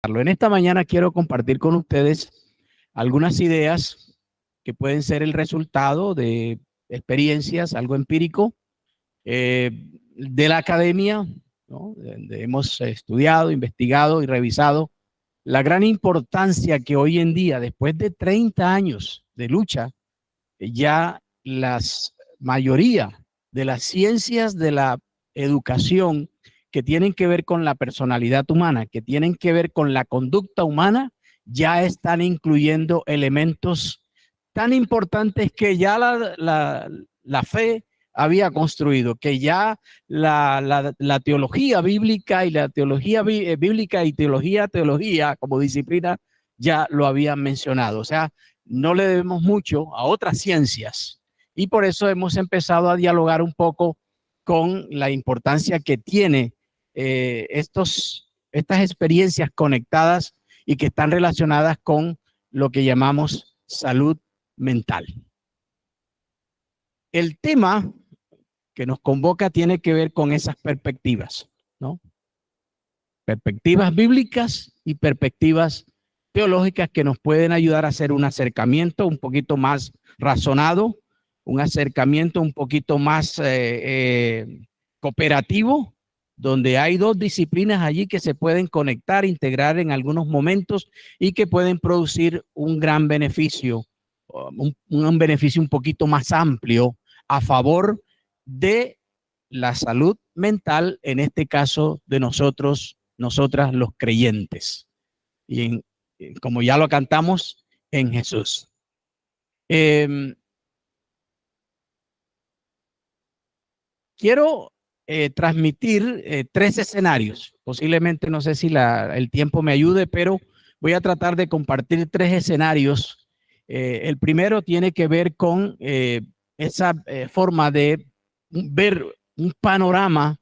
En esta mañana quiero compartir con ustedes algunas ideas que pueden ser el resultado de experiencias, algo empírico, de la academia, ¿no? Hemos estudiado, investigado y revisado la gran importancia que hoy en día, después de 30 años de lucha, ya la mayoría de las ciencias de la educación que tienen que ver con la personalidad humana, que tienen que ver con la conducta humana, ya están incluyendo elementos tan importantes que ya la fe había construido, que ya la teología bíblica y la teología bíblica y teología como disciplina ya lo habían mencionado. O sea, no le debemos mucho a otras ciencias y por eso hemos empezado a dialogar un poco con la importancia que tiene estas experiencias conectadas y que están relacionadas con lo que llamamos salud mental. El tema que nos convoca tiene que ver con esas perspectivas, ¿no? Perspectivas bíblicas y perspectivas teológicas que nos pueden ayudar a hacer un acercamiento un poquito más razonado, un acercamiento un poquito más cooperativo, donde hay dos disciplinas allí que se pueden conectar, integrar en algunos momentos y que pueden producir un gran beneficio, un beneficio un poquito más amplio a favor de la salud mental, en este caso de nosotras los creyentes. Y como ya lo cantamos, en Jesús. Quiero transmitir 3 escenarios. Posiblemente no sé si el tiempo me ayude, pero voy a tratar de compartir 3 escenarios. El primero tiene que ver con esa forma de ver un panorama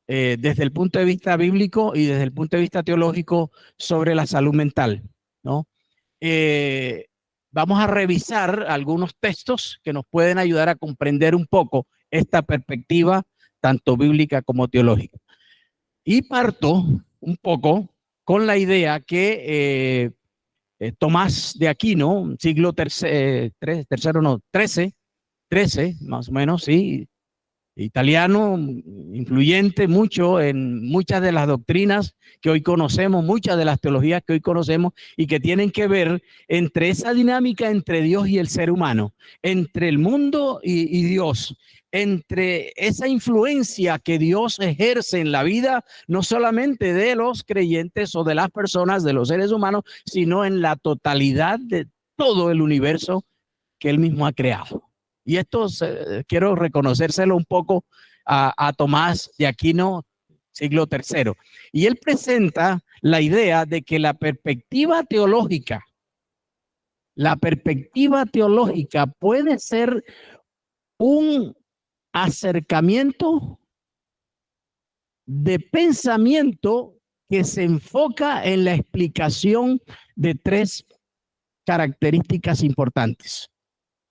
desde el punto de vista bíblico y desde el punto de vista teológico sobre la salud mental, ¿no? Vamos a revisar algunos textos que nos pueden ayudar a comprender un poco esta perspectiva, tanto bíblica como teológica. Y parto un poco con la idea que Tomás de Aquino, siglo XIII, más o menos, sí, italiano, influyente mucho en muchas de las doctrinas que hoy conocemos, muchas de las teologías que hoy conocemos y que tienen que ver entre esa dinámica entre Dios y el ser humano, entre el mundo y Dios, entre esa influencia que Dios ejerce en la vida, no solamente de los creyentes o de las personas, de los seres humanos, sino en la totalidad de todo el universo que Él mismo ha creado. Y esto quiero reconocérselo un poco a Tomás de Aquino, siglo III. Y él presenta la idea de que la perspectiva teológica puede ser un acercamiento de pensamiento que se enfoca en la explicación de 3 características importantes.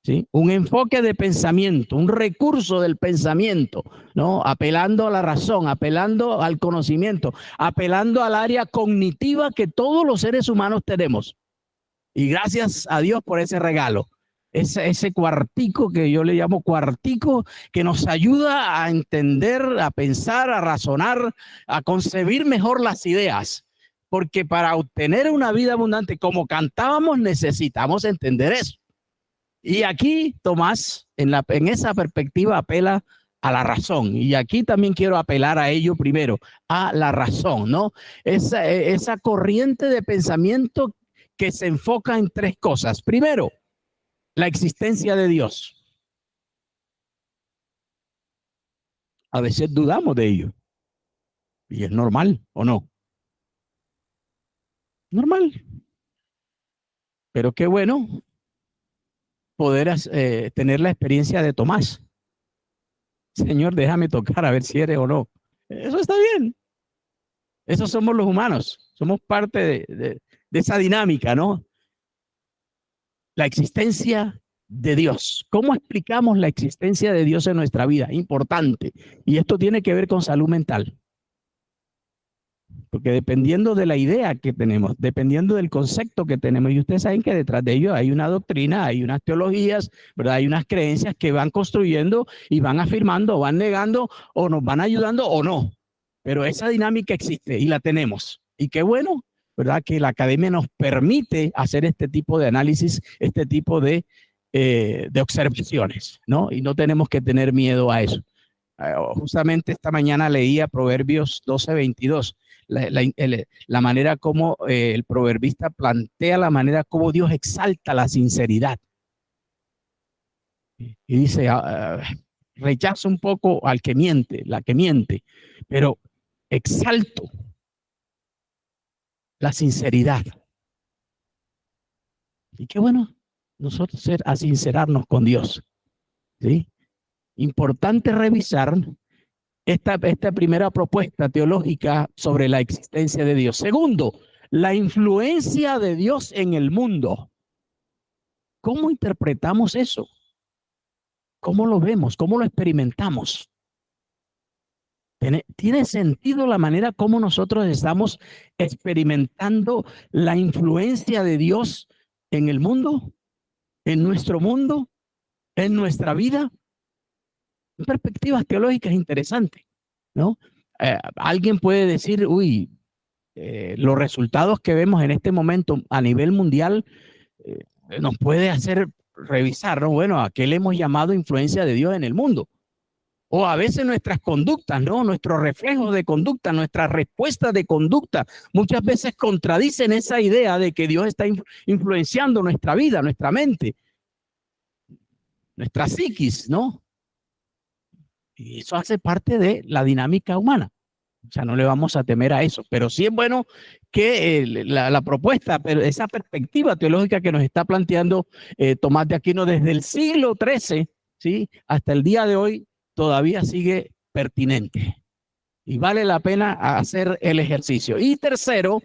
¿Sí? Un enfoque de pensamiento, un recurso del pensamiento, ¿no? Apelando a la razón, apelando al conocimiento, apelando al área cognitiva que todos los seres humanos tenemos. Y gracias a Dios por ese regalo. Ese cuartico que yo le llamo cuartico, que nos ayuda a entender, a pensar, a razonar, a concebir mejor las ideas. Porque para obtener una vida abundante, como cantábamos, necesitamos entender eso. Y aquí Tomás, en esa perspectiva, apela a la razón. Y aquí también quiero apelar a ello primero, a la razón, ¿no? Esa corriente de pensamiento que se enfoca en 3 cosas. Primero, la existencia de Dios. A veces dudamos de ello. Y es normal, ¿o no? Normal. Pero qué bueno poder tener la experiencia de Tomás. Señor, déjame tocar a ver si eres o no. Eso está bien. Esos somos los humanos. Somos parte de esa dinámica, ¿no? La existencia de Dios. ¿Cómo explicamos la existencia de Dios en nuestra vida? Importante. Y esto tiene que ver con salud mental. Porque dependiendo de la idea que tenemos, dependiendo del concepto que tenemos, y ustedes saben que detrás de ello hay una doctrina, hay unas teologías, ¿verdad? Hay unas creencias que van construyendo y van afirmando, van negando, o nos van ayudando o no. Pero esa dinámica existe y la tenemos. Y qué bueno, ¿verdad? Que la academia nos permite hacer este tipo de análisis, este tipo de observaciones, ¿no? Y no tenemos que tener miedo a eso. Justamente esta mañana leía Proverbios 12:22, la manera como el proverbista plantea la manera como Dios exalta la sinceridad. Y dice, rechaza un poco al que miente, la que miente, pero exalto la sinceridad. Y qué bueno nosotros a sincerarnos con Dios, ¿sí? Importante revisar esta primera propuesta teológica sobre la existencia de Dios. Segundo, la influencia de Dios en el mundo. ¿Cómo interpretamos eso? ¿Cómo lo vemos? ¿Cómo lo experimentamos? ¿Tiene sentido la manera como nosotros estamos experimentando la influencia de Dios en el mundo, en nuestro mundo, en nuestra vida? Perspectivas teológicas interesantes, ¿no? Alguien puede decir, uy, los resultados que vemos en este momento a nivel mundial nos puede hacer revisar, ¿no? Bueno, ¿a qué le hemos llamado influencia de Dios en el mundo? O a veces nuestras conductas, ¿no? Nuestros reflejos de conducta, nuestras respuestas de conducta, muchas veces contradicen esa idea de que Dios está influenciando nuestra vida, nuestra mente, nuestra psiquis, ¿no? Y eso hace parte de la dinámica humana. O sea, no le vamos a temer a eso, pero sí es bueno que la propuesta, pero esa perspectiva teológica que nos está planteando Tomás de Aquino desde el siglo XIII, ¿sí? Hasta el día de hoy, todavía sigue pertinente y vale la pena hacer el ejercicio. Y tercero,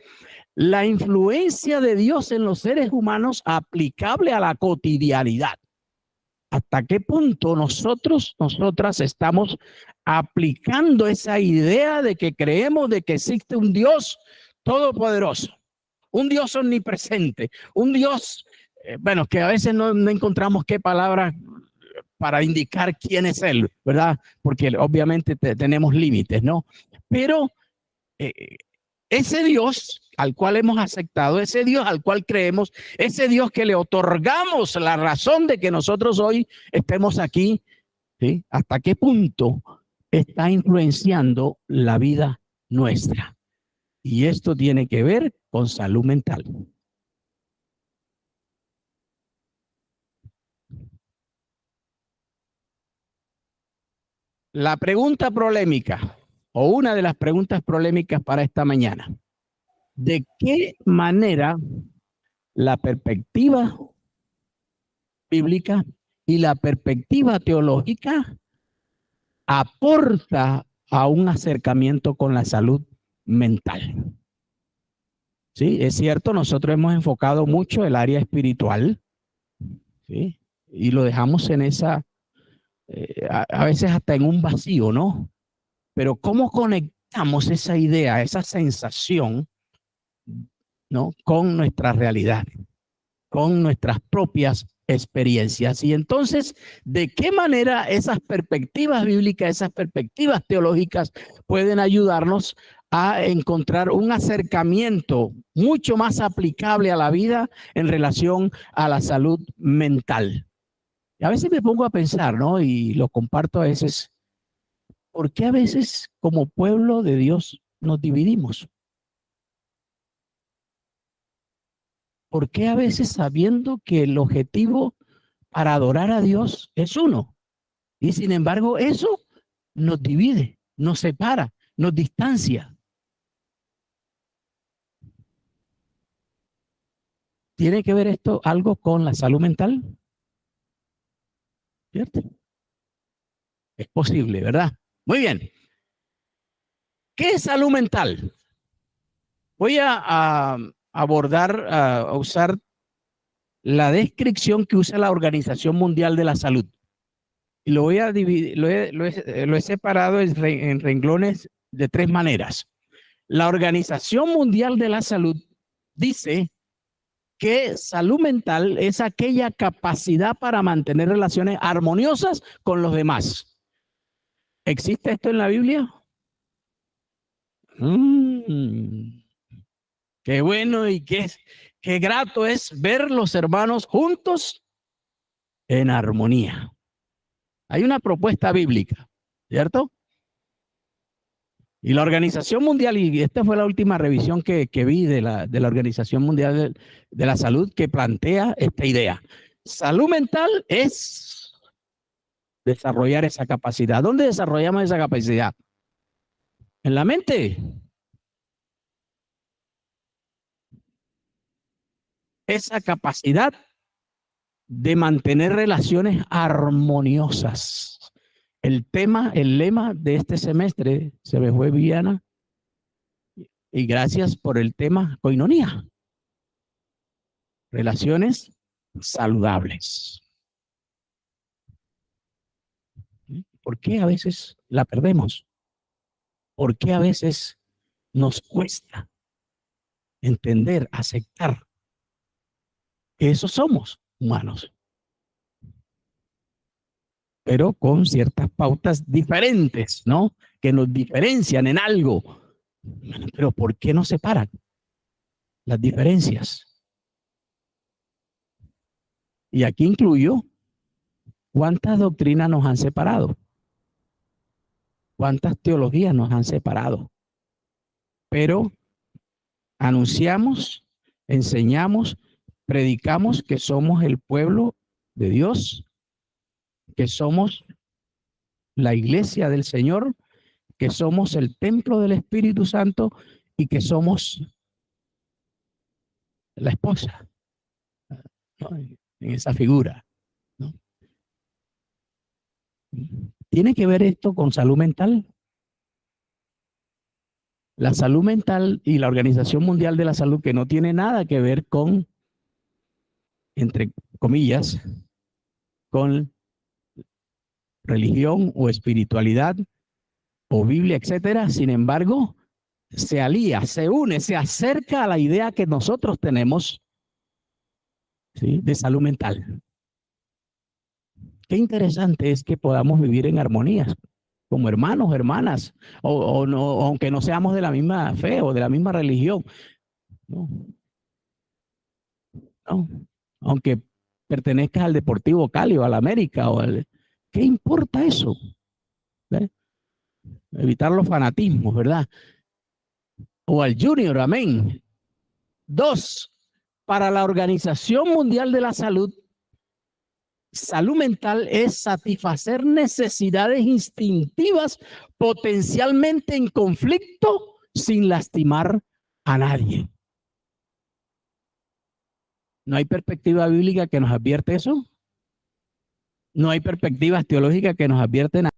la influencia de Dios en los seres humanos aplicable a la cotidianidad. ¿Hasta qué punto nosotras estamos aplicando esa idea de que creemos de que existe un Dios todopoderoso, un Dios omnipresente, un Dios, bueno, que a veces no encontramos qué palabras para indicar quién es Él, ¿verdad? Porque obviamente tenemos límites, ¿no? Pero ese Dios al cual hemos aceptado, ese Dios al cual creemos, ese Dios que le otorgamos la razón de que nosotros hoy estemos aquí, ¿sí? ¿Hasta qué punto está influenciando la vida nuestra? Y esto tiene que ver con salud mental. La pregunta polémica, o una de las preguntas polémicas para esta mañana: ¿de qué manera la perspectiva bíblica y la perspectiva teológica aporta a un acercamiento con la salud mental? Sí, es cierto, nosotros hemos enfocado mucho el área espiritual, ¿sí? Y lo dejamos en esa, a veces hasta en un vacío, ¿no? Pero ¿cómo conectamos esa idea, esa sensación, ¿no? Con nuestra realidad, con nuestras propias experiencias? Y entonces, ¿de qué manera esas perspectivas bíblicas, esas perspectivas teológicas pueden ayudarnos a encontrar un acercamiento mucho más aplicable a la vida en relación a la salud mental? Y a veces me pongo a pensar, ¿no? Y lo comparto a veces, ¿por qué a veces como pueblo de Dios nos dividimos? ¿Por qué a veces, sabiendo que el objetivo para adorar a Dios es uno, y sin embargo eso nos divide, nos separa, nos distancia? ¿Tiene que ver esto algo con la salud mental? ¿Cierto? Es posible, ¿verdad? Muy bien. ¿Qué es salud mental? Voy a abordar, a usar la descripción que usa la Organización Mundial de la Salud. Y lo voy a dividir, lo he separado en renglones de tres maneras. La Organización Mundial de la Salud dice que salud mental es aquella capacidad para mantener relaciones armoniosas con los demás. ¿Existe esto en la Biblia? Qué bueno y qué grato es ver los hermanos juntos en armonía. Hay una propuesta bíblica, ¿cierto? Y la Organización Mundial, y esta fue la última revisión que vi de la Organización Mundial de la Salud, que plantea esta idea. Salud mental es desarrollar esa capacidad. ¿Dónde desarrollamos esa capacidad? En la mente. Esa capacidad de mantener relaciones armoniosas. El lema de este semestre se me fue, Viviana, y gracias por el tema coinonía. Relaciones saludables. ¿Por qué a veces la perdemos? ¿Por qué a veces nos cuesta entender, aceptar que esos somos humanos? Pero con ciertas pautas diferentes, ¿no? Que nos diferencian en algo. Bueno, pero ¿por qué nos separan las diferencias? Y aquí incluyo cuántas doctrinas nos han separado, cuántas teologías nos han separado. Pero anunciamos, enseñamos, predicamos que somos el pueblo de Dios, que somos la iglesia del Señor, que somos el templo del Espíritu Santo y que somos la esposa, ¿no? En esa figura, ¿no? ¿Tiene que ver esto con salud mental? La salud mental y la Organización Mundial de la Salud, que no tiene nada que ver con, entre comillas, con religión o espiritualidad o Biblia, etcétera. Sin embargo, se alía, se une, se acerca a la idea que nosotros tenemos, ¿sí?, de salud mental. Qué interesante es que podamos vivir en armonía como hermanos, hermanas, o no, aunque no seamos de la misma fe o de la misma religión, no, no, aunque pertenezcas al Deportivo Cali o al América o al, ¿qué importa eso? ¿Ve? Evitar los fanatismos, ¿verdad? O al Junior, amén. 2, para la Organización Mundial de la Salud, salud mental es satisfacer necesidades instintivas potencialmente en conflicto sin lastimar a nadie. ¿No hay perspectiva bíblica que nos advierte eso? ¿No hay perspectivas teológicas que nos advierten?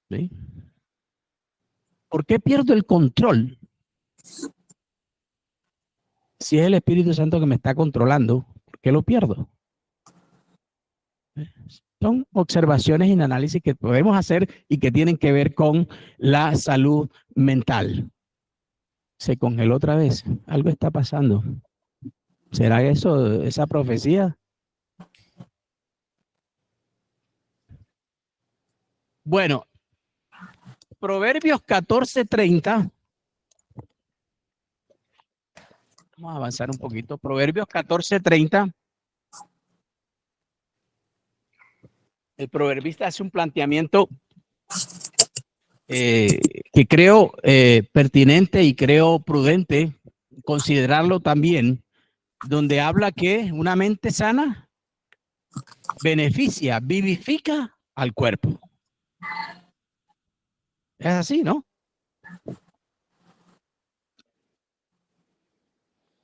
¿Sí? ¿Por qué pierdo el control? Si es el Espíritu Santo que me está controlando, ¿por qué lo pierdo? Son observaciones y análisis que podemos hacer y que tienen que ver con la salud mental. Se congeló otra vez. Algo está pasando. ¿Será eso, esa profecía? Bueno, Proverbios 14:30. Vamos a avanzar un poquito. Proverbios 14:30. El proverbista hace un planteamiento que creo pertinente y creo prudente considerarlo también, donde habla que una mente sana beneficia, vivifica al cuerpo. Es así, ¿no?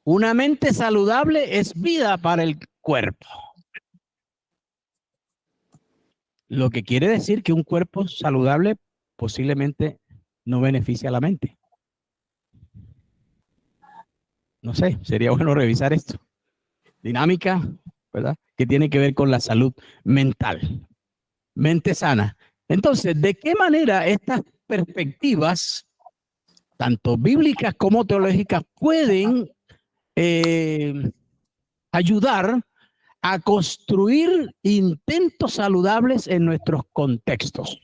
Una mente saludable es vida para el cuerpo. Lo que quiere decir que un cuerpo saludable posiblemente no beneficia a la mente. No sé, sería bueno revisar esto. Dinámica, ¿verdad? Que tiene que ver con la salud mental. mente sana. Entonces, ¿de qué manera estas perspectivas, tanto bíblicas como teológicas, pueden ayudar a construir intentos saludables en nuestros contextos?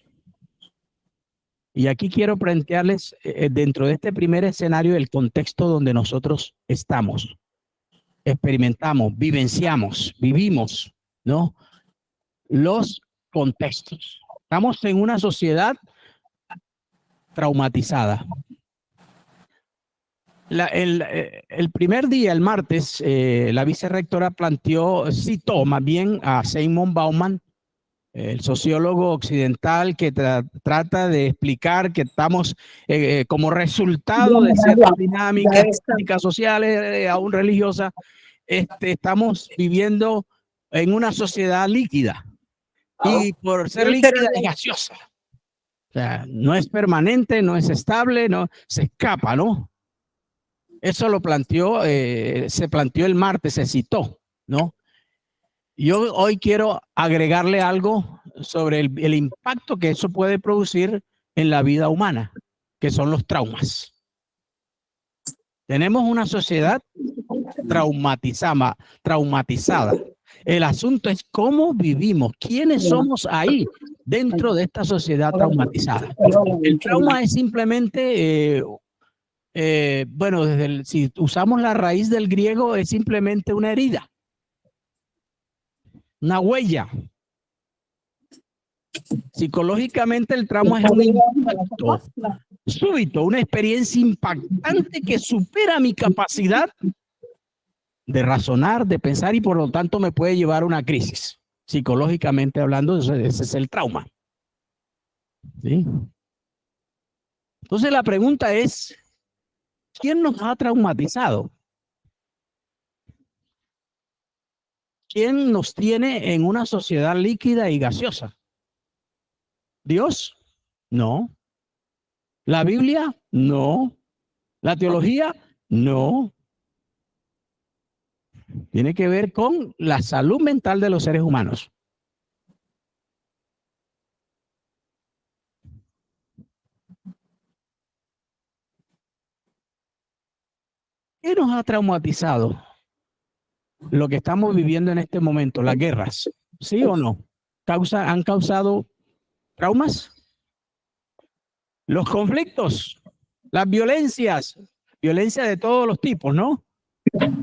Y aquí quiero plantearles dentro de este primer escenario el contexto donde nosotros estamos, experimentamos, vivenciamos, vivimos, ¿no? Los contextos. Estamos en una sociedad traumatizada. El primer día, el martes, la vicerrectora citó más bien a Zygmunt Bauman, el sociólogo occidental que trata de explicar que estamos como resultado de ciertas dinámicas sociales, aún religiosas, estamos viviendo en una sociedad líquida. Y por ser líquida es gaseosa. O sea, no es permanente, no es estable, no se escapa, ¿no? Eso lo planteó, se planteó el martes, se citó, ¿no? Yo hoy quiero agregarle algo sobre el impacto que eso puede producir en la vida humana, que son los traumas. Tenemos una sociedad traumatizada. El asunto es cómo vivimos, quiénes somos ahí dentro de esta sociedad traumatizada. El trauma es simplemente, bueno, si usamos la raíz del griego, es simplemente una herida, una huella. Psicológicamente el trauma es un impacto súbito, una experiencia impactante que supera mi capacidad de razonar, de pensar, y por lo tanto me puede llevar a una crisis. Psicológicamente hablando, ese es el trauma. ¿Sí? Entonces la pregunta es, ¿quién nos ha traumatizado? ¿Quién nos tiene en una sociedad líquida y gaseosa? ¿Dios? No. ¿La Biblia? No. ¿La teología? No. Tiene que ver con la salud mental de los seres humanos. ¿Qué nos ha traumatizado? Lo que estamos viviendo en este momento, las guerras, ¿sí o no? ¿Han causado traumas? Los conflictos, las violencias, violencia de todos los tipos, ¿no?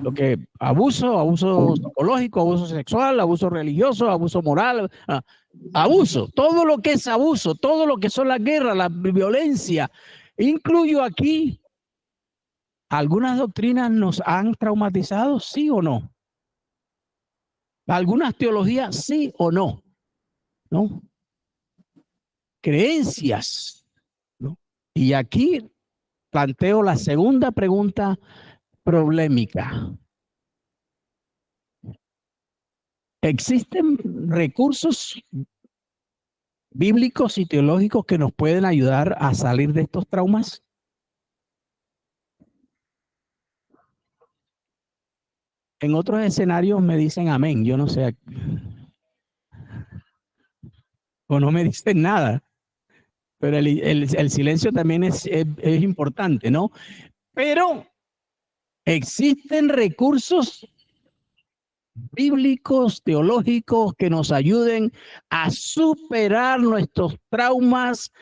Lo que abuso psicológico, abuso sexual, abuso religioso, abuso moral, abuso, todo lo que es abuso, todo lo que son las guerras, la violencia. Incluyo aquí, ¿algunas doctrinas nos han traumatizado, sí o no? ¿Algunas teologías, sí o no? ¿No? Creencias, ¿no? Y aquí planteo la segunda pregunta problemática. ¿Existen recursos bíblicos y teológicos que nos pueden ayudar a salir de estos traumas? En otros escenarios me dicen amén, yo no sé, o no me dicen nada, pero el silencio también es importante, ¿no? Pero existen recursos bíblicos, teológicos, que nos ayuden a superar nuestros traumas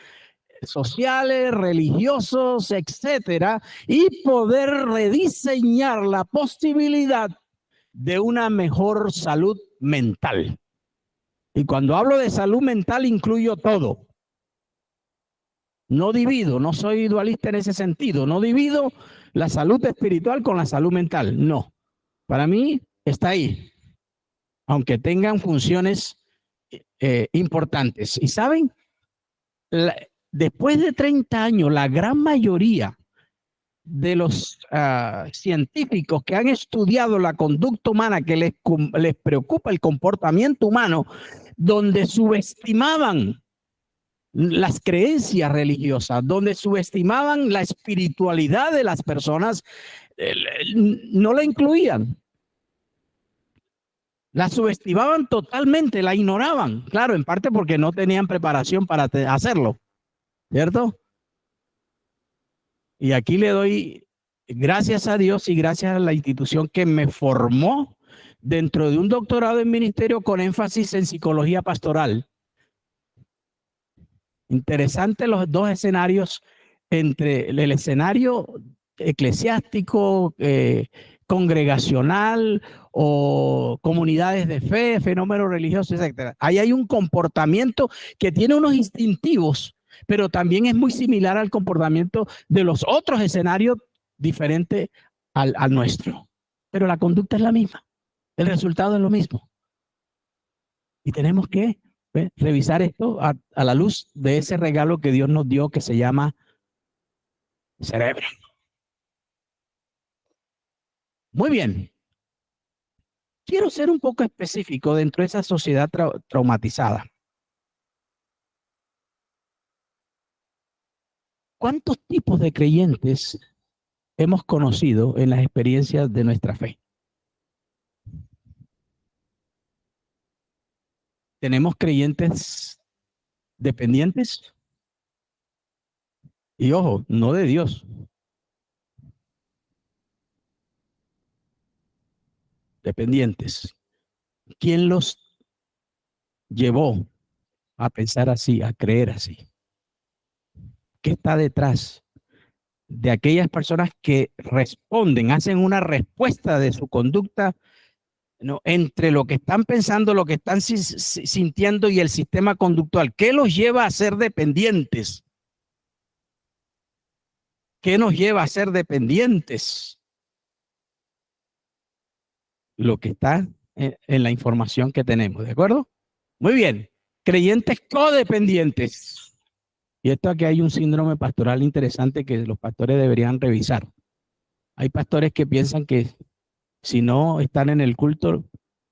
sociales, religiosos, etcétera, y poder rediseñar la posibilidad de una mejor salud mental. Y cuando hablo de salud mental, incluyo todo. No divido, no soy dualista en ese sentido, no divido la salud espiritual con la salud mental, no. Para mí está ahí, aunque tengan funciones importantes. Y saben, después de 30 años, la gran mayoría de los científicos que han estudiado la conducta humana, que les preocupa el comportamiento humano, donde subestimaban las creencias religiosas, donde subestimaban la espiritualidad de las personas, no la incluían. La subestimaban totalmente, la ignoraban. Claro, en parte porque no tenían preparación para hacerlo, ¿cierto? Y aquí le doy gracias a Dios y gracias a la institución que me formó dentro de un doctorado en ministerio con énfasis en psicología pastoral. Interesante los dos escenarios entre el escenario eclesiástico, congregacional o comunidades de fe, fenómenos religiosos, etcétera. Ahí hay un comportamiento que tiene unos instintivos, pero también es muy similar al comportamiento de los otros escenarios diferentes al nuestro. Pero la conducta es la misma, el resultado es lo mismo. Y tenemos que revisar esto a la luz de ese regalo que Dios nos dio que se llama cerebro. Muy bien. Quiero ser un poco específico dentro de esa sociedad traumatizada. ¿Cuántos tipos de creyentes hemos conocido en las experiencias de nuestra fe? ¿Tenemos creyentes dependientes? Y ojo, no de Dios. Dependientes. ¿Quién los llevó a pensar así, a creer así? ¿Qué está detrás de aquellas personas que responden, hacen una respuesta de su conducta, ¿no?, entre lo que están pensando, lo que están sintiendo y el sistema conductual? ¿Qué los lleva a ser dependientes? ¿Qué nos lleva a ser dependientes? Lo que está en la información que tenemos, ¿de acuerdo? Muy bien. Creyentes codependientes. Y esto aquí hay un síndrome pastoral interesante que los pastores deberían revisar. Hay pastores que piensan que si no están en el culto,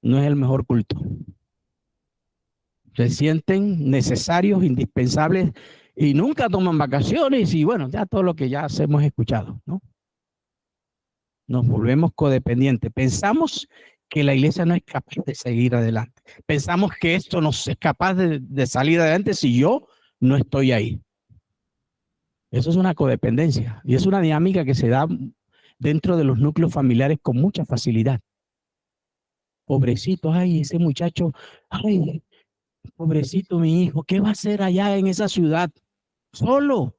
no es el mejor culto. Se sienten necesarios, indispensables y nunca toman vacaciones y bueno, ya todo lo que ya hemos escuchado, ¿no? Nos volvemos codependientes. Pensamos que la iglesia no es capaz de seguir adelante. Pensamos que esto no es capaz de salir adelante si yo no estoy ahí. Eso es una codependencia y es una dinámica que se da dentro de los núcleos familiares con mucha facilidad. Pobrecito, ay, ese muchacho, ay, pobrecito mi hijo, ¿qué va a hacer allá en esa ciudad? Solo.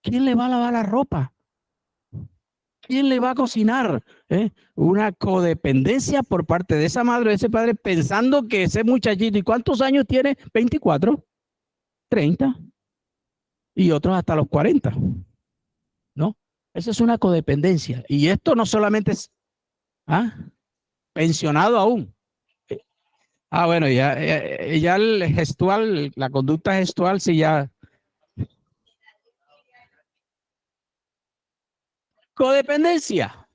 ¿Quién le va a lavar la ropa? ¿Quién le va a cocinar? Una codependencia por parte de esa madre, de ese padre, pensando que ese muchachito, ¿y cuántos años tiene? 24, 30 y otros hasta los 40, ¿no? Eso es una codependencia. Y esto no solamente es pensionado aún. Bueno, ya el gestual, la conducta gestual, sí ya. Codependencia.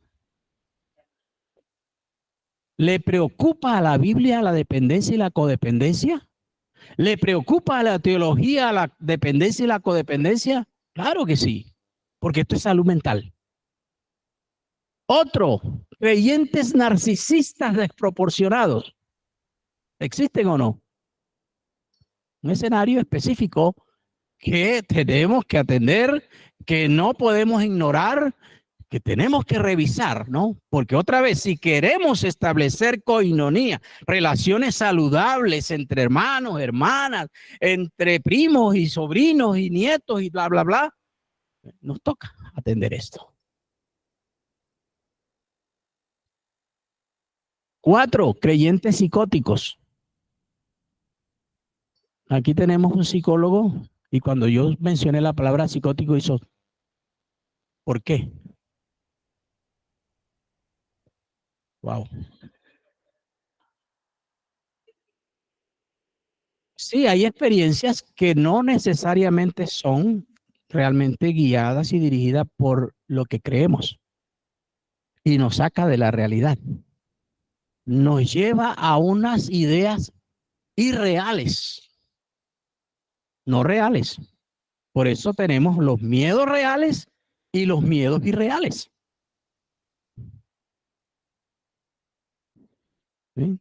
¿Le preocupa a la Biblia la dependencia y la codependencia? ¿Le preocupa a la teología la dependencia y la codependencia? Claro que sí, porque esto es salud mental. Otro, creyentes narcisistas desproporcionados. ¿Existen o no? Un escenario específico que tenemos que atender, que no podemos ignorar, que tenemos que revisar, ¿no? Porque otra vez, si queremos establecer coinonía, relaciones saludables entre hermanos, hermanas, entre primos y sobrinos y nietos y bla, bla, bla, nos toca atender esto. 4, creyentes psicóticos. Aquí tenemos un psicólogo y cuando yo mencioné la palabra psicótico hizo, ¿por qué? Wow. Sí, hay experiencias que no necesariamente son realmente guiadas y dirigidas por lo que creemos y nos saca de la realidad. Nos lleva a unas ideas irreales, no reales. Por eso tenemos los miedos reales y los miedos irreales. ¿Sí?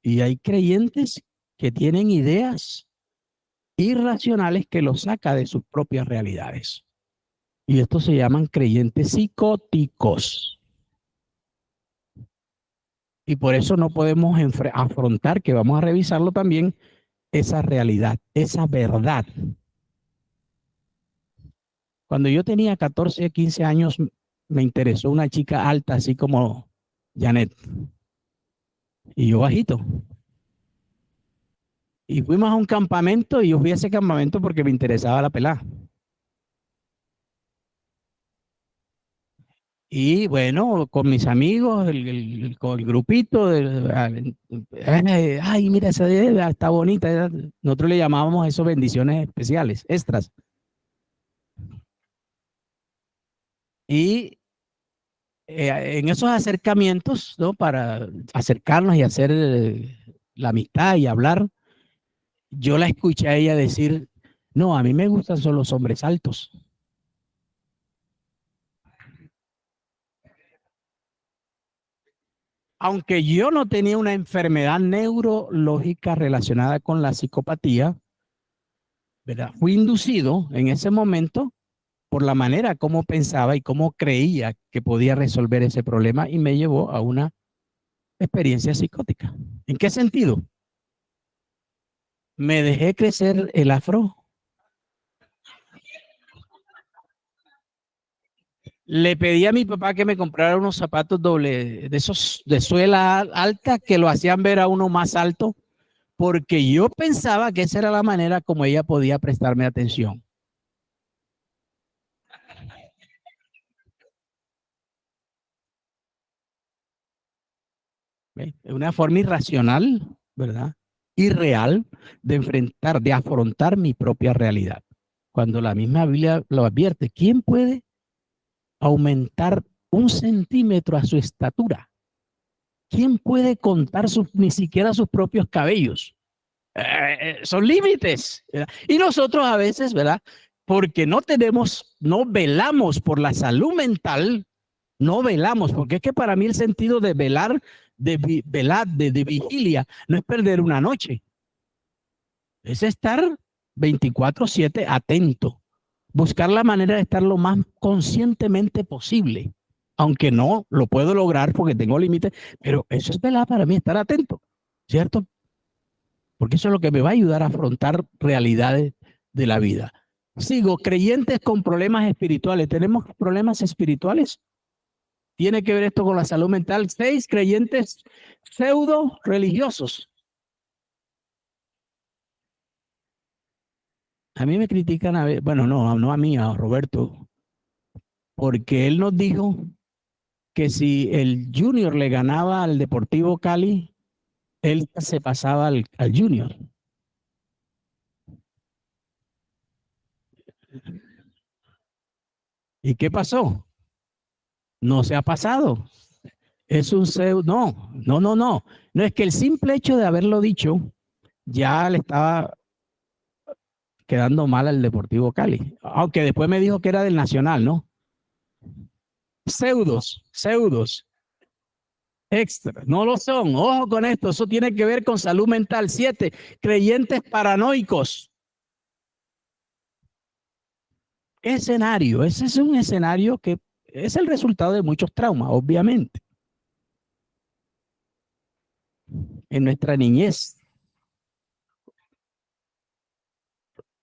Y hay creyentes que tienen ideas irracionales que los saca de sus propias realidades. Y estos se llaman creyentes psicóticos. Y por eso no podemos afrontar, que vamos a revisarlo también, esa realidad, esa verdad. Cuando yo tenía 14, 15 años, me interesó una chica alta, así como Janet, y yo bajito. Y fuimos a un campamento y yo fui a ese campamento porque me interesaba la pelada. Y bueno, con mis amigos, con el grupito, ay, mira, esa está bonita. Nosotros le llamábamos eso bendiciones especiales, extras. Y en esos acercamientos, ¿no? Para acercarnos y hacer la amistad y hablar, yo la escuché a ella decir, no, a mí me gustan son los hombres altos. Aunque yo no tenía una enfermedad neurológica relacionada con la psicopatía, ¿verdad? Fui inducido en ese momento por la manera como pensaba y cómo creía que podía resolver ese problema y me llevó a una experiencia psicótica. ¿En qué sentido? Me dejé crecer el afro. Le pedí a mi papá que me comprara unos zapatos doble, de esos de suela alta, que lo hacían ver a uno más alto, porque yo pensaba que esa era la manera como ella podía prestarme atención. ¿Ve? Es una forma irracional, ¿verdad? Irreal de enfrentar, de afrontar mi propia realidad. Cuando la misma Biblia lo advierte, ¿quién puede aumentar 1 centímetro a su estatura? ¿Quién puede contar ni siquiera sus propios cabellos? Son límites, ¿verdad? Y nosotros a veces, ¿verdad? Porque no tenemos, no velamos por la salud mental, no velamos, porque es que para mí el sentido de velar, de vigilia, no es perder una noche, es estar 24/7 atento, buscar la manera de estar lo más conscientemente posible, aunque no lo puedo lograr porque tengo límites, pero eso es velar para mí, estar atento, ¿cierto? Porque eso es lo que me va a ayudar a afrontar realidades de la vida. Sigo, creyentes con problemas espirituales. ¿Tenemos problemas espirituales? ¿Tiene que ver esto con la salud mental? 6, creyentes pseudo religiosos. A mí me critican a ver, bueno, no, no a mí, a Roberto, porque él nos dijo que si el Junior le ganaba al Deportivo Cali, él se pasaba al Junior. ¿Y qué pasó? No se ha pasado. Es un pseudo, no, no, no, no. No es que el simple hecho de haberlo dicho ya le estaba quedando mal al Deportivo Cali. Aunque después me dijo que era del Nacional, ¿no? Pseudos, pseudos, extra. No lo son. Ojo con esto. Eso tiene que ver con salud mental. 7, creyentes paranoicos. Escenario. Ese es un escenario que es el resultado de muchos traumas, obviamente. En nuestra niñez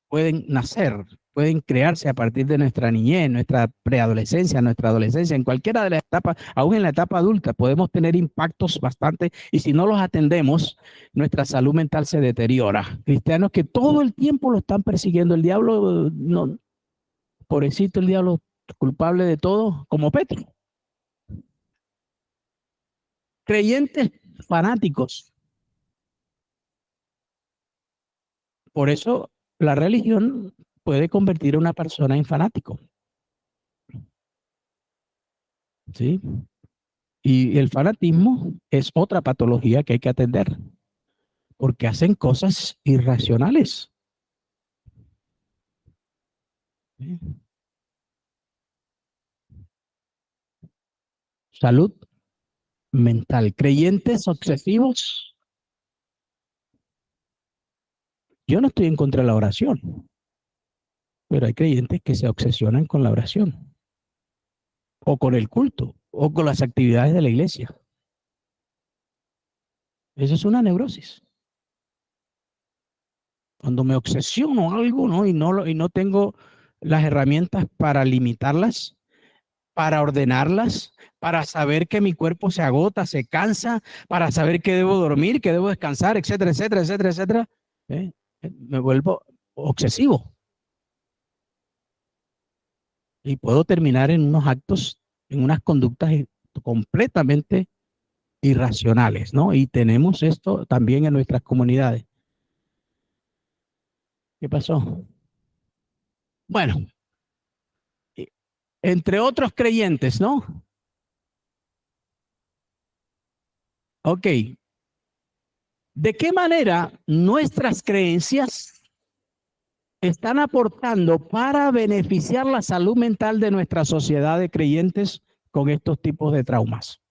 pueden nacer, pueden crearse a partir de nuestra niñez, nuestra preadolescencia, nuestra adolescencia, en cualquiera de las etapas, aún en la etapa adulta, podemos tener impactos bastante y si no los atendemos, nuestra salud mental se deteriora. Cristianos que todo el tiempo lo están persiguiendo, el diablo, no, pobrecito el diablo, culpable de todo, como Petro. Creyentes fanáticos. Por eso la religión puede convertir a una persona en fanático, ¿sí? Y el fanatismo es otra patología que hay que atender, porque hacen cosas irracionales. Salud mental. Creyentes obsesivos. Yo no estoy en contra de la oración, pero hay creyentes que se obsesionan con la oración, o con el culto, o con las actividades de la iglesia. Eso es una neurosis. Cuando me obsesiono algo, ¿no? Y no tengo las herramientas para limitarlas, para ordenarlas, para saber que mi cuerpo se agota, se cansa, para saber que debo dormir, que debo descansar, etcétera, etcétera, etcétera, etcétera, ¿eh? Me vuelvo obsesivo y puedo terminar en unos actos, en unas conductas completamente irracionales, ¿no? Y tenemos esto también en nuestras comunidades. ¿Qué pasó? Bueno, entre otros creyentes, ¿no? Ok. ¿De qué manera nuestras creencias están aportando para beneficiar la salud mental de nuestra sociedad de creyentes con estos tipos de traumas?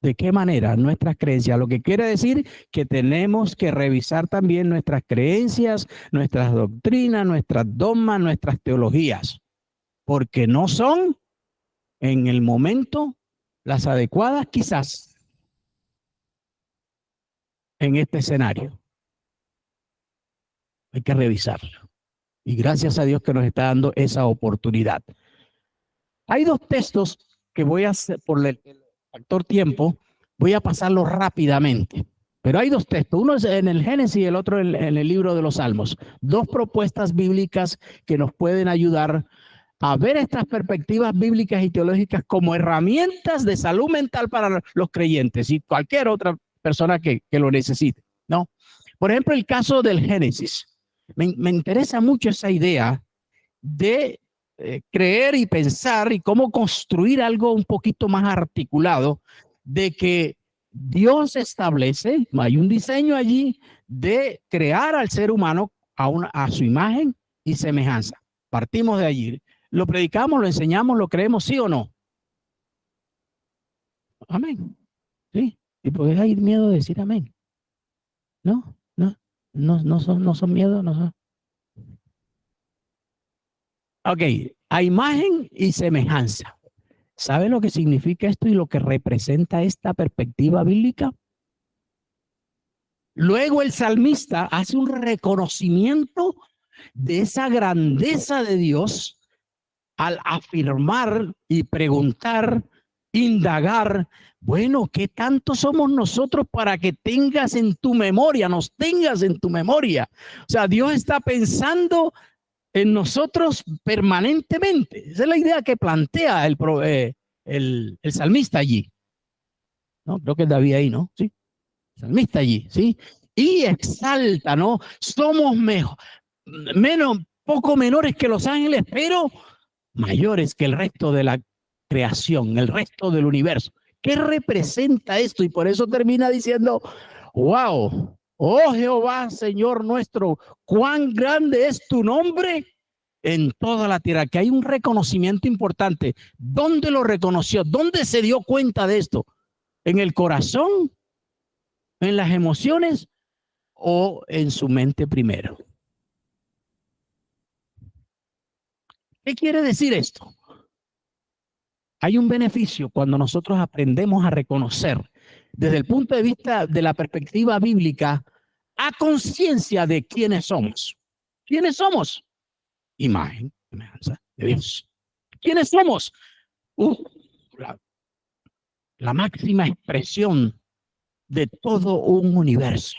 ¿De qué manera nuestras creencias? Lo que quiere decir que tenemos que revisar también nuestras creencias, nuestras doctrinas, nuestras dogmas, nuestras teologías, porque no son en el momento las adecuadas quizás en este escenario. Hay que revisarlo. Y gracias a Dios que nos está dando esa oportunidad. Hay dos textos que voy a hacer por el factor tiempo, voy a pasarlos rápidamente. Pero hay dos textos, uno es en el Génesis y el otro en el libro de los Salmos. Dos propuestas bíblicas que nos pueden ayudar a ver estas perspectivas bíblicas y teológicas como herramientas de salud mental para los creyentes y cualquier otra persona que lo necesite, ¿no? Por ejemplo, el caso del Génesis. Me interesa mucho esa idea de creer y pensar y cómo construir algo un poquito más articulado de que Dios establece, hay un diseño allí de crear al ser humano a su imagen y semejanza. Partimos de allí. Lo predicamos, lo enseñamos, lo creemos, ¿sí o no? Amén. Sí. ¿Y por qué hay miedo de decir amén? No, no, no son miedos, no son. Ok, a imagen y semejanza. ¿Sabe lo que significa esto y lo que representa esta perspectiva bíblica? Luego el salmista hace un reconocimiento de esa grandeza de Dios al afirmar y preguntar, indagar, bueno, ¿qué tanto somos nosotros para que tengas en tu memoria, nos tengas en tu memoria? O sea, Dios está pensando en nosotros permanentemente. Esa es la idea que plantea el salmista allí. ¿No? Creo que es David ahí, ¿no? Sí, el salmista allí, ¿sí? Y exalta, ¿no? Somos mejor, menos, poco menores que los ángeles, pero mayores que el resto de la creación, el resto del universo. ¿Qué representa esto? Y por eso termina diciendo, wow, oh Jehová, Señor nuestro, cuán grande es tu nombre en toda la tierra, que hay un reconocimiento importante. ¿Dónde lo reconoció? ¿Dónde se dio cuenta de esto? ¿En el corazón? ¿En las emociones? ¿O en su mente primero? ¿Qué quiere decir esto? Hay un beneficio cuando nosotros aprendemos a reconocer desde el punto de vista de la perspectiva bíblica a conciencia de quiénes somos. ¿Quiénes somos? Imagen, semejanza de Dios. ¿Quiénes somos? La, la máxima expresión de todo un universo.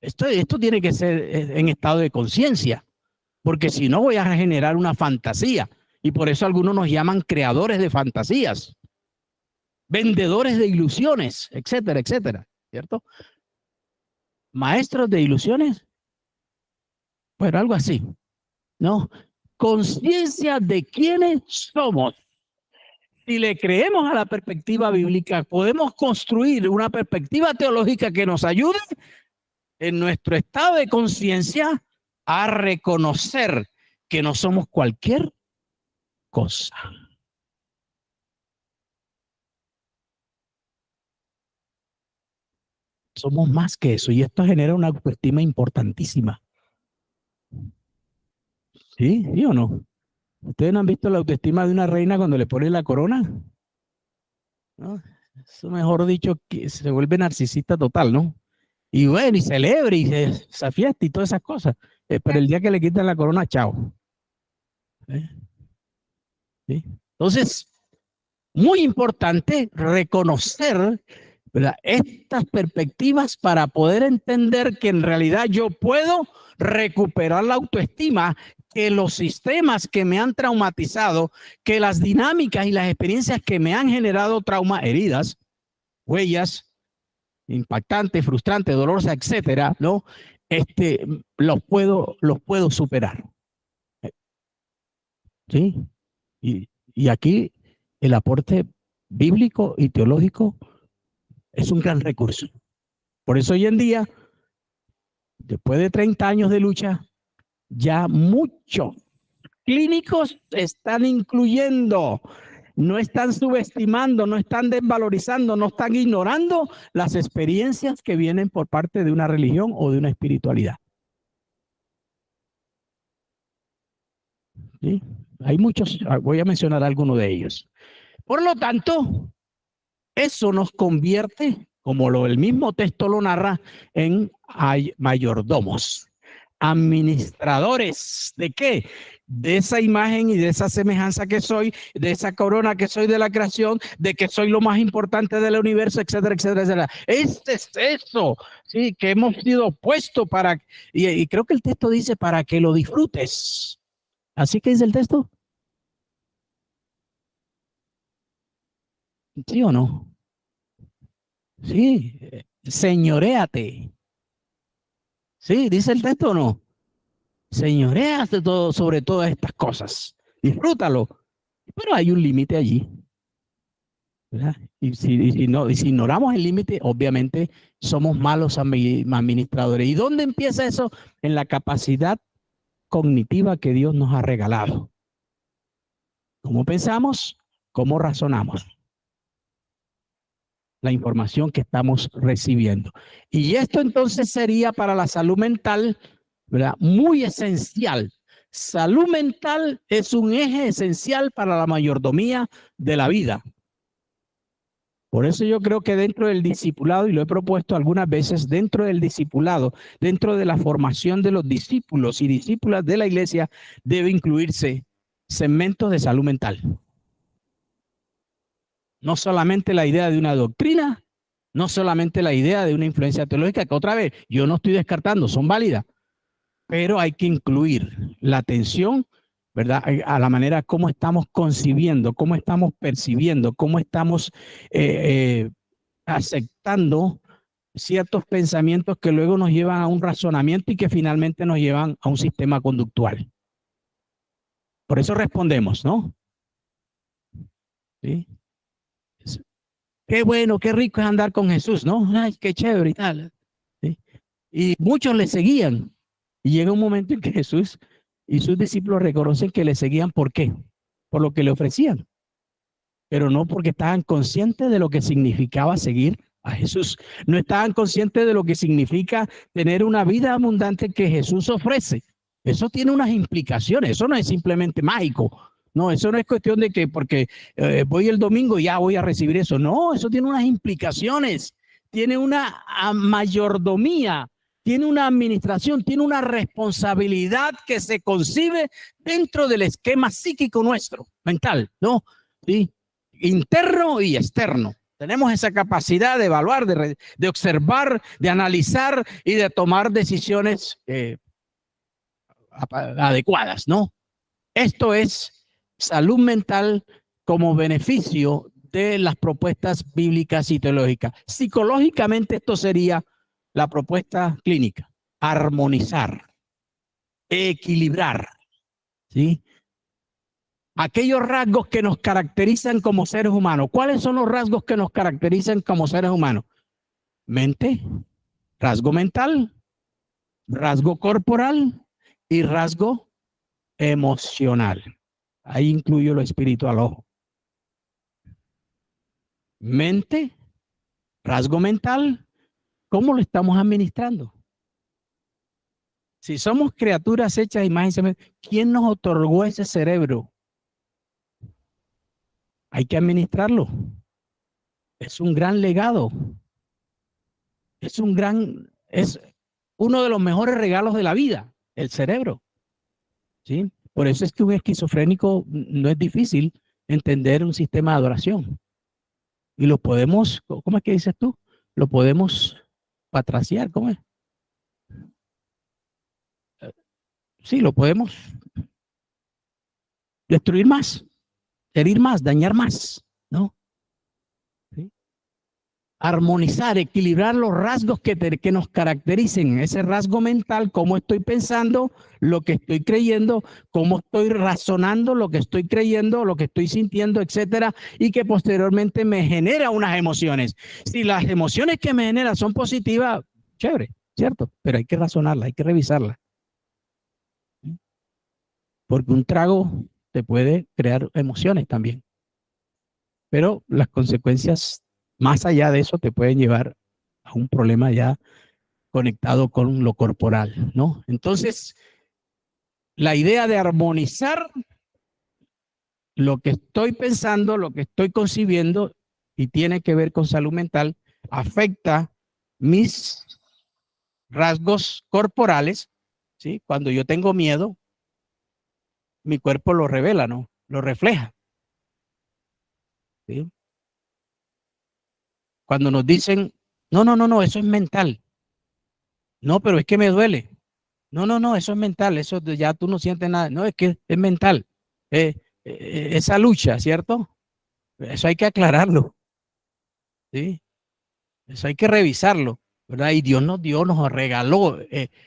Esto tiene que ser en estado de conciencia, porque si no voy a generar una fantasía. Y por eso algunos nos llaman creadores de fantasías, vendedores de ilusiones, etcétera, etcétera, ¿cierto? Maestros de ilusiones, bueno, algo así, ¿no? Conciencia de quiénes somos. Si le creemos a la perspectiva bíblica, podemos construir una perspectiva teológica que nos ayude en nuestro estado de conciencia a reconocer que no somos cualquier cosa. Somos más que eso y esto genera una autoestima importantísima. ¿Sí? ¿Sí o no? ¿Ustedes no han visto la autoestima de una reina cuando le ponen la corona? ¿No? Eso, mejor dicho, que se vuelve narcisista total, ¿no? Y bueno, y celebre y esa fiesta y todas esas cosas. Pero el día que le quitan la corona, chao. ¿Eh? ¿Sí? Entonces, muy importante reconocer, ¿verdad?, estas perspectivas para poder entender que en realidad yo puedo recuperar la autoestima, que los sistemas que me han traumatizado, que las dinámicas y las experiencias que me han generado trauma, heridas, huellas impactantes, frustrantes, dolorosas, etcétera, ¿no? Los puedo superar. ¿Sí? Y aquí el aporte bíblico y teológico es un gran recurso. Por eso hoy en día, después de 30 años de lucha, ya muchos clínicos están incluyendo, no están subestimando, no están desvalorizando, no están ignorando las experiencias que vienen por parte de una religión o de una espiritualidad. ¿Sí? Hay muchos, voy a mencionar algunos de ellos. Por lo tanto, eso nos convierte, como el mismo texto lo narra, en mayordomos, administradores. ¿De qué? De esa imagen y de esa semejanza que soy, de esa corona que soy de la creación, de que soy lo más importante del universo, etcétera, etcétera, etcétera. Este es eso, sí, que hemos sido puestos para, y creo que el texto dice para que lo disfrutes. ¿Así que dice el texto? ¿Sí o no? Sí, señoréate. Sí, dice el texto o no. Señoréate todo sobre todas estas cosas. Disfrútalo. Pero hay un límite allí, ¿verdad? Y si ignoramos el límite, obviamente somos malos administradores. ¿Y dónde empieza eso? En la capacidad cognitiva que Dios nos ha regalado. ¿Cómo pensamos? ¿Cómo razonamos? La información que estamos recibiendo. Y esto entonces sería para la salud mental, ¿verdad?, muy esencial. Salud mental es un eje esencial para la mayordomía de la vida. Por eso yo creo que dentro del discipulado, y lo he propuesto algunas veces, dentro del discipulado, dentro de la formación de los discípulos y discípulas de la iglesia, debe incluirse segmentos de salud mental. No solamente la idea de una doctrina, no solamente la idea de una influencia teológica, que otra vez yo no estoy descartando, son válidas, pero hay que incluir la atención, ¿verdad?, a la manera como estamos concibiendo, cómo estamos percibiendo, cómo estamos aceptando ciertos pensamientos que luego nos llevan a un razonamiento y que finalmente nos llevan a un sistema conductual. Por eso respondemos, ¿no? ¿Sí? Qué bueno, qué rico es andar con Jesús, ¿no? Ay, qué chévere y tal. ¿Sí? Y muchos le seguían. Y llega un momento en que Jesús y sus discípulos reconocen que le seguían. ¿Por qué? Por lo que le ofrecían, pero no porque estaban conscientes de lo que significaba seguir a Jesús. No estaban conscientes de lo que significa tener una vida abundante que Jesús ofrece. Eso tiene unas implicaciones, eso no es simplemente mágico. No, eso no es cuestión de que porque voy el domingo y ya voy a recibir eso. No, eso tiene unas implicaciones, tiene una mayordomía, tiene una administración, tiene una responsabilidad que se concibe dentro del esquema psíquico nuestro, mental, ¿no? Sí, interno y externo. Tenemos esa capacidad de evaluar, de observar, de analizar y de tomar decisiones adecuadas, ¿no? Esto es salud mental como beneficio de las propuestas bíblicas y teológicas. Psicológicamente esto sería la propuesta clínica: armonizar, equilibrar, ¿sí?, aquellos rasgos que nos caracterizan como seres humanos. ¿Cuáles son los rasgos que nos caracterizan como seres humanos? Mente, rasgo mental, rasgo corporal y rasgo emocional. Ahí incluyo lo espiritual, ojo. Mente, rasgo mental, ¿Cómo lo estamos administrando? Si somos criaturas hechas a imagen y semejanza, ¿quién nos otorgó ese cerebro? Hay que administrarlo. Es un gran legado. Es uno de los mejores regalos de la vida, el cerebro. ¿Sí? Por eso es que un esquizofrénico no es difícil entender un sistema de adoración. Y lo podemos, ¿cómo es que dices tú? Lo podemos patraciar, ¿cómo es? Sí, lo podemos destruir más, herir más, dañar más, ¿no? ¿Sí? Armonizar, equilibrar los rasgos que nos caractericen, ese rasgo mental, cómo estoy pensando, lo que estoy creyendo, cómo estoy razonando, lo que estoy creyendo, lo que estoy sintiendo, etcétera, y que posteriormente me genera unas emociones. Si las emociones que me generan son positivas, chévere, ¿cierto? Pero hay que razonarlas, hay que revisarlas, porque un trago te puede crear emociones también, pero las consecuencias más allá de eso te pueden llevar a un problema ya conectado con lo corporal, ¿no? Entonces, la idea de armonizar lo que estoy pensando, lo que estoy concibiendo y tiene que ver con salud mental, afecta mis rasgos corporales, ¿sí? Cuando yo tengo miedo, mi cuerpo lo revela, ¿no? Lo refleja, ¿sí? Cuando nos dicen, no, no, no, no, eso es mental. No, pero es que me duele. No, no, no, eso es mental, eso ya tú no sientes nada. No, es que es mental. Esa lucha, ¿cierto? Eso hay que aclararlo, ¿sí? Eso hay que revisarlo, ¿verdad? Y Dios nos dio, nos regaló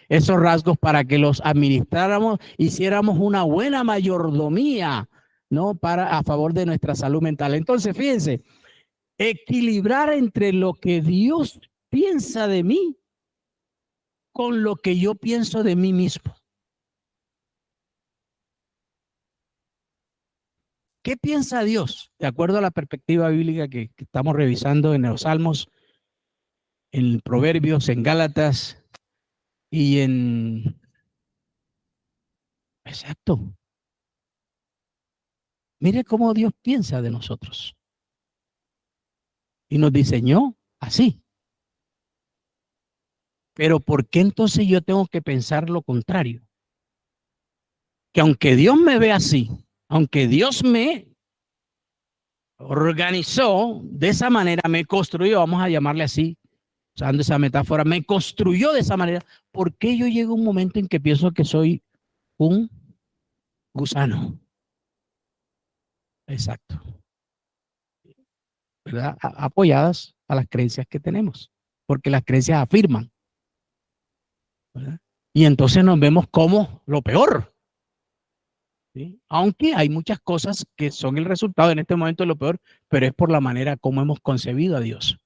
esos rasgos para que los administráramos, hiciéramos una buena mayordomía, ¿no? A favor de nuestra salud mental. Entonces, fíjense, equilibrar entre lo que Dios piensa de mí con lo que yo pienso de mí mismo. ¿Qué piensa Dios? De acuerdo a la perspectiva bíblica que estamos revisando en los Salmos, en Proverbios, en Gálatas y en... Exacto. Mire cómo Dios piensa de nosotros. Y nos diseñó así. Pero ¿por qué entonces yo tengo que pensar lo contrario? Que aunque Dios me ve así, aunque Dios me organizó de esa manera, me construyó, vamos a llamarle así, usando esa metáfora, me construyó de esa manera, ¿por qué yo llego a un momento en que pienso que soy un gusano? Exacto. ¿Verdad? Apoyadas a las creencias que tenemos, porque las creencias afirman, ¿verdad? Y entonces nos vemos como lo peor, ¿sí? Aunque hay muchas cosas que son el resultado en este momento de lo peor, pero es por la manera como hemos concebido a Dios.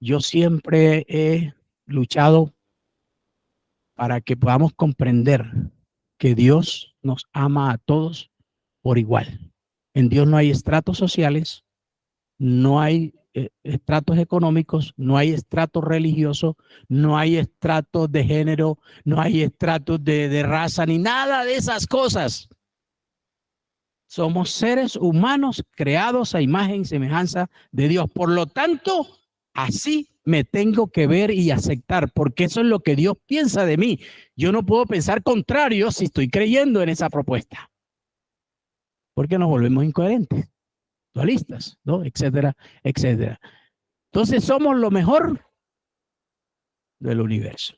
Yo siempre he luchado para que podamos comprender que Dios nos ama a todos por igual. En Dios no hay estratos sociales, no hay estratos económicos, no hay estratos religiosos, no hay estratos de género, no hay estratos de raza, ni nada de esas cosas. Somos seres humanos creados a imagen y semejanza de Dios. Por lo tanto, así me tengo que ver y aceptar, porque eso es lo que Dios piensa de mí. Yo no puedo pensar contrario si estoy creyendo en esa propuesta, porque nos volvemos incoherentes, dualistas, ¿no? Etcétera, etcétera. Entonces somos lo mejor del universo.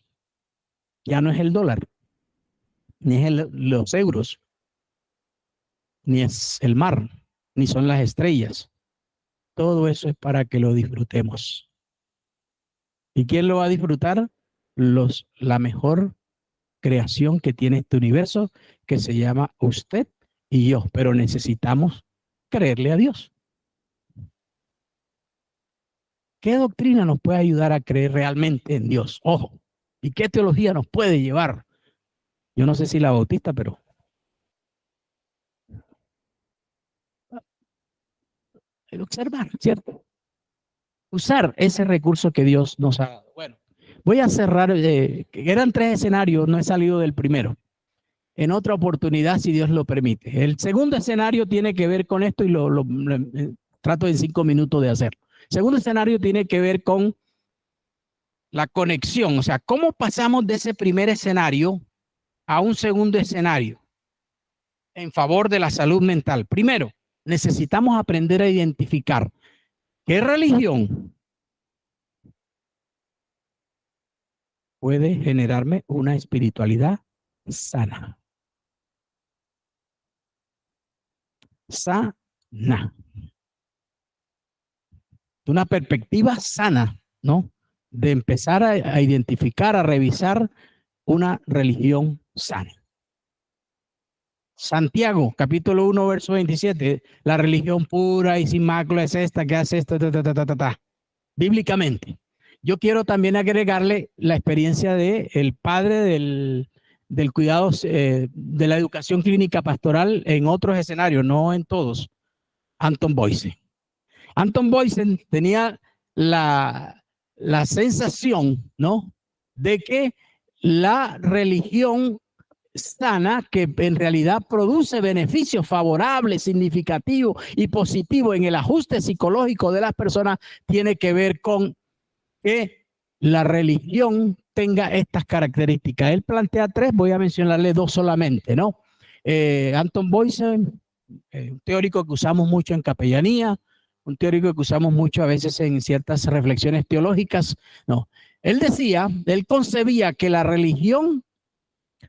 Ya no es el dólar, ni es los euros, ni es el mar, ni son las estrellas. Todo eso es para que lo disfrutemos. ¿Y quién lo va a disfrutar? La mejor creación que tiene este universo, que se llama usted y yo. Pero necesitamos creerle a Dios. ¿Qué doctrina nos puede ayudar a creer realmente en Dios? Ojo. ¿Y qué teología nos puede llevar? Yo no sé si la bautista, pero hay que observar, ¿cierto? usar ese recurso que Dios nos ha dado. Bueno, voy a cerrar, eran 3 escenarios, no he salido del primero. En otra oportunidad, si Dios lo permite. El segundo escenario tiene que ver con esto y trato en 5 minutos de hacer. El segundo escenario tiene que ver con la conexión, o sea, cómo pasamos de ese primer escenario a un segundo escenario en favor de la salud mental. Primero, necesitamos aprender a identificar qué religión puede generarme una espiritualidad sana. Sana. Una perspectiva sana, ¿no? De empezar a identificar, a revisar una religión sana. Santiago, capítulo 1, verso 27, la religión pura y sin mácula es esta que hace esto, bíblicamente. Yo quiero también agregarle la experiencia de el padre del cuidado, de la educación clínica pastoral en otros escenarios, no en todos, Anton Boyce. Anton Boyce tenía la sensación, ¿no? De que la religión sana, que en realidad produce beneficios favorables, significativos y positivos en el ajuste psicológico de las personas, tiene que ver con que la religión tenga estas características. Él plantea 3, voy a mencionarle 2 solamente, ¿no? Anton Boyce, un teórico que usamos mucho en capellanía, un teórico que usamos mucho a veces en ciertas reflexiones teológicas, no. Él concebía que la religión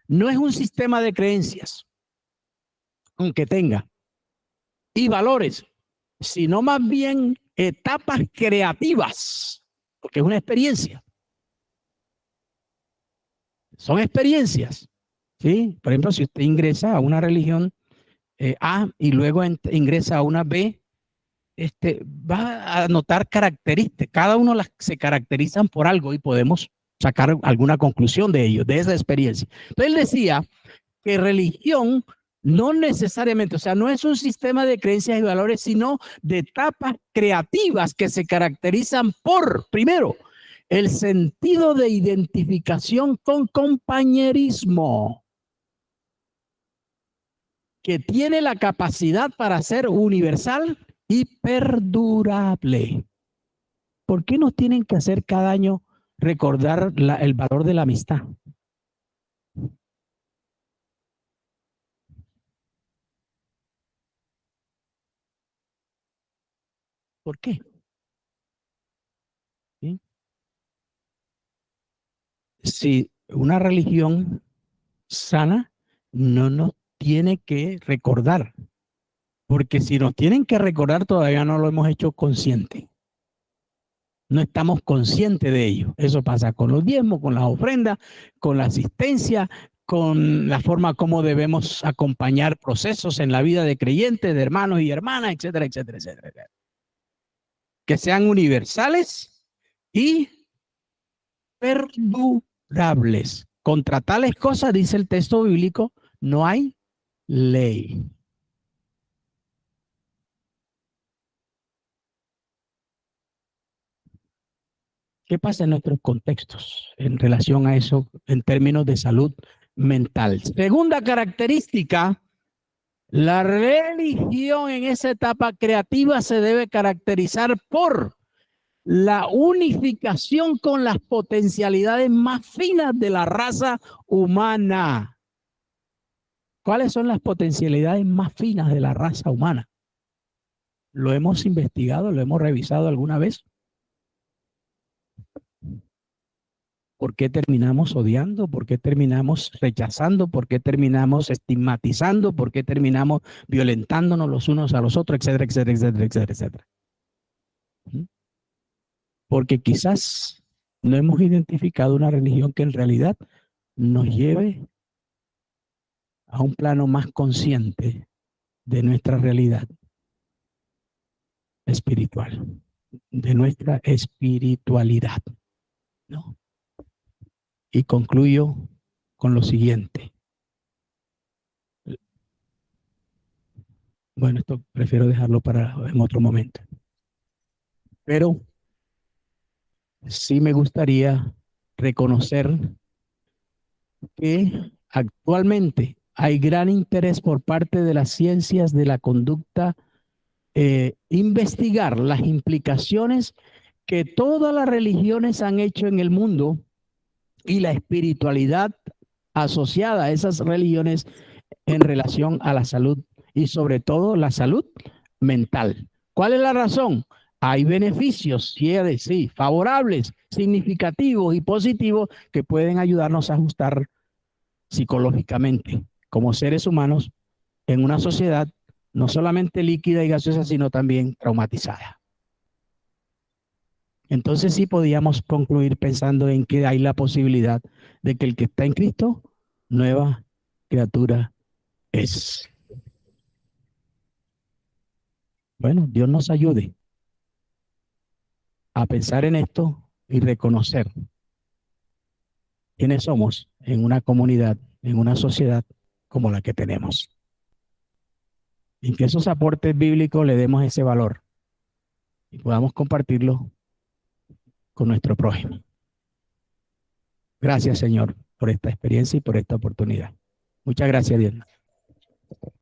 no es un sistema de creencias, aunque tenga, y valores, sino más bien etapas creativas, porque es una experiencia. Son experiencias, ¿sí? Por ejemplo, si usted ingresa a una religión A y luego ingresa a una B, va a notar características. Cada uno se caracterizan por algo y podemos sacar alguna conclusión de ello, de esa experiencia. Entonces él decía que religión no necesariamente, o sea, no es un sistema de creencias y valores, sino de etapas creativas que se caracterizan por, primero, el sentido de identificación con compañerismo, que tiene la capacidad para ser universal y perdurable. ¿Por qué nos tienen que hacer cada año recordar el valor de la amistad? ¿Por qué? ¿Sí? Si una religión sana no nos tiene que recordar, porque si nos tienen que recordar todavía no lo hemos hecho consciente. No estamos conscientes de ello. Eso pasa con los diezmos, con las ofrendas, con la asistencia, con la forma como debemos acompañar procesos en la vida de creyentes, de hermanos y hermanas, etcétera, etcétera, etcétera. Que sean universales y perdurables. Contra tales cosas, dice el texto bíblico, no hay ley. ¿Qué pasa en nuestros contextos en relación a eso en términos de salud mental? Segunda característica, la religión en esa etapa creativa se debe caracterizar por la unificación con las potencialidades más finas de la raza humana. ¿Cuáles son las potencialidades más finas de la raza humana? ¿Lo hemos investigado? ¿Lo hemos revisado alguna vez? ¿Por qué terminamos odiando? ¿Por qué terminamos rechazando? ¿Por qué terminamos estigmatizando? ¿Por qué terminamos violentándonos los unos a los otros, etcétera, etcétera, etcétera, etcétera, etcétera? Porque quizás no hemos identificado una religión que en realidad nos lleve a un plano más consciente de nuestra realidad espiritual, de nuestra espiritualidad, ¿no? Y concluyo con lo siguiente. Bueno, esto prefiero dejarlo para en otro momento. Pero sí me gustaría reconocer que actualmente hay gran interés por parte de las ciencias de la conducta, investigar las implicaciones que todas las religiones han hecho en el mundo y la espiritualidad asociada a esas religiones en relación a la salud y sobre todo la salud mental. ¿Cuál es la razón? Hay beneficios, sí, favorables, significativos y positivos que pueden ayudarnos a ajustar psicológicamente como seres humanos en una sociedad no solamente líquida y gaseosa, sino también traumatizada. Entonces sí podíamos concluir pensando en que hay la posibilidad de que el que está en Cristo, nueva criatura es. Bueno, Dios nos ayude a pensar en esto y reconocer quiénes somos en una comunidad, en una sociedad como la que tenemos. Y que esos aportes bíblicos le demos ese valor y podamos compartirlo con nuestro prójimo. Gracias, Señor, por esta experiencia y por esta oportunidad. Muchas gracias, Dios.